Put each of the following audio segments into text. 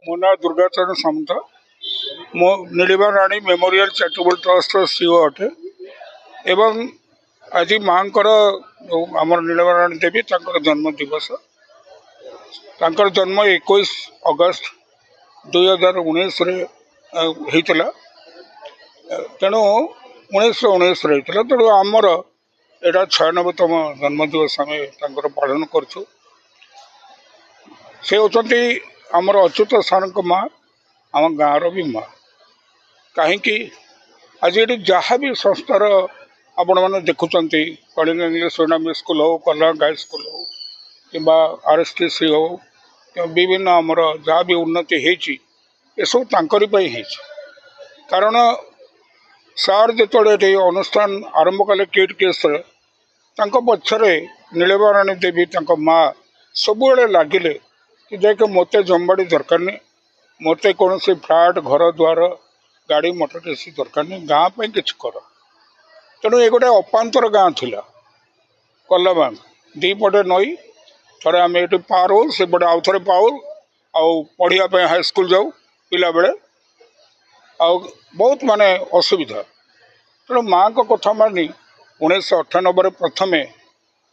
ମୋ ନାଁ ଦୁର୍ଗାଚରଣ ସାମନ୍ତ। ମୋ ନୀଳିମା ରାଣୀ मेमोरियल चैरिटेबल ट्रस्ट सीईओ अटे एवं आज माँकर आमर नीलिमा राणी देवी जन्म दिवस जन्म 21 अगस्त 2019 होता तेणु 1919 तेणु आमर यहाँ 96तम जन्मदिवस आम पालन करूँ। से होती आमर अच्युत सार माँ आम गाँव भी माँ कहीं आज ये जहाँ भी संस्थार आपण मैंने देखुं कलिंग इंग्लीश मीडियम स्कूल हो कल्याण गाई स्कूल हो कि RSTC हो विभिन्न आमर जहाँ भी उन्नति होती सब तांकरी कारण सार जो अनुष्ठान आरंभ कले किट केस पछरे नीलिमा राणी देवी माँ सब लगिले कि जाके मत जमवाड़ी दरकार नहीं मत कौन से फ्लाट घर द्वार गाड़ी मोटर किसी दरकार नहीं गाँ पर कि कर तेणु ये गोटे अपांतर गाँ थिला कल्लाबांग दीपटे नई थे आम ये पार हो से पटे आउ थे पाऊ पढ़ापी हाई स्कूल जाऊ पिला बेले बहुत माने असुविधा तेणु माँ को कथा मानी 1998 प्रथमे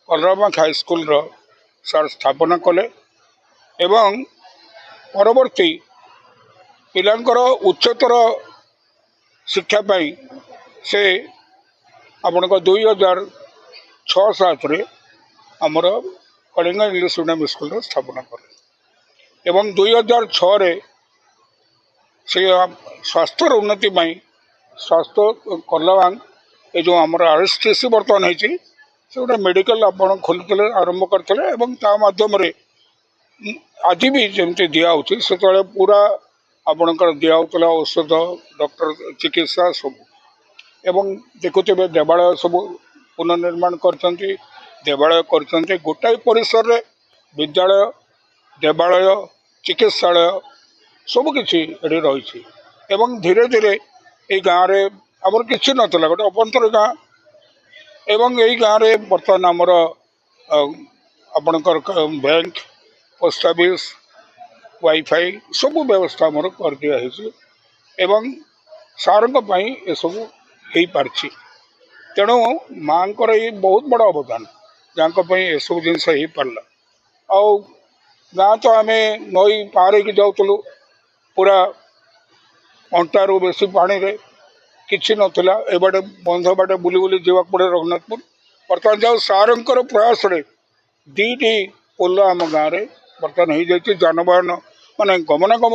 कल्लाबांग हाई स्कूल सार स्थापना कले एवं परवर्ती पिलांकर उच्चतर शिक्षा पाई से आपण 2006-07 आमर कलिंग इंग्लीश मीडियम स्कूल स्थापना कले एवं 2006 से स्वास्थ्य उन्नति स्वास्थ्य कल्लाबांग ये जो आमर RSTC बर्तमान होती से गोटे मेडिकल आप खोलते आरंभ करते मध्यम आज भी जमी दिखाई से पूरा आपणकर दिखाला औषध डॉक्टर चिकित्सा सब एवं देखुवे देवालय सब पुनर्निर्माण कर देवालय कर गोटाए परिसर रे विद्यालय देवालय चिकित्सालय सबकि रही एवं धीरे धीरे ये गाँव में आमर कि नाला गोटे अपंतर गाँ एवं यही गाँव में बर्तमान आमर आपणकर बैंक पोस्ट ऑफिस वाईफाई सब व्यवस्था आमर कर दिखाई एवं सारों ये सब हो पार्ची तेणु माँ ये बहुत बड़ा अवदान जहाँ ये सब जिनस हो पारा आ गाँ तो आम नई पार हो जाऊँ पूरा अंटारू बेसी पानी रे किसी नाला एबाटे बंध बाटे बुली बुली जावाक पड़े रघुनाथपुर बर्तमान जाओ सारंकर प्रयास रे दीटी पोल आम गाँव में बर्तमान हो जाए जानवाहन माने गमनागमन